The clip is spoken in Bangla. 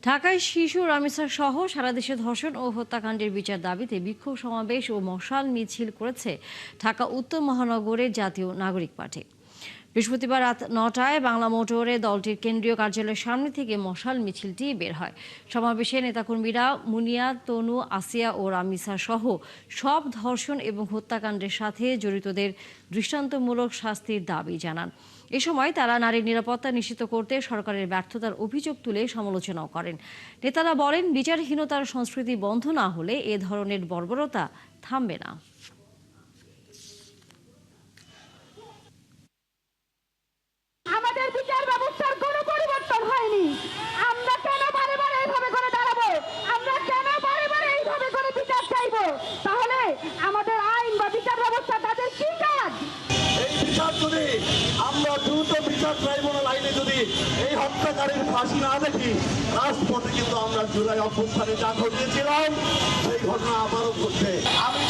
ঢাকায় শিশু রামিসা সহ সারা দেশে ধর্ষণ ও হত্যাকাণ্ডের বিচার দাবিতে বিক্ষোভ সমাবেশ ও মশাল মিছিল করেছে ঢাকা উত্তর মহানগরের জাতীয় নাগরিক পার্টি। বৃহস্পতিবার রাত ৯টায় বাংলা মোটরে দলটির কেন্দ্রীয় কার্যালয়ের সামনে থেকে মশাল মিছিলটি বের হয়। সমাবেশে নেতাকর্মীরা মুনিয়া, তনু, আসিয়া ও রামিসা সহ সব ধর্ষণ এবং হত্যাকাণ্ডের সাথে জড়িতদের দৃষ্টান্তমূলক শাস্তির দাবি জানান। এ সময় তারা নারীর নিরাপত্তা নিশ্চিত করতে সরকারের ব্যর্থতার অভিযোগ তুলে সমালোচনাও করেন। নেতারা বলেন, বিচারহীনতার সংস্কৃতি বন্ধ না হলে এ ধরনের বর্বরতা থামবে না। আমাদের বিচার ব্যবস্থার কোনো পরিবর্তন হয়নি। আমরা কেন বারে বারে এইভাবে করে দাঁড়াবো? আমরা কেন বারে বারে এইভাবে করে বিচার চাইবো? তাহলে আমাদের আইন বা বিচার ব্যবস্থা তাদের কি কাজ? এই বিচার যদি আমরা দ্রুত বিচার ট্রাইব্যুনাল আইনে যদি এই হত্যাকারীর ফাঁসি না দেখি, রাজপথে কিন্তু আমরা জুলাই অভ্যুত্থানে যা ঘটিয়েছিলাম সেই ঘটনা আবারও ঘটবে। আমি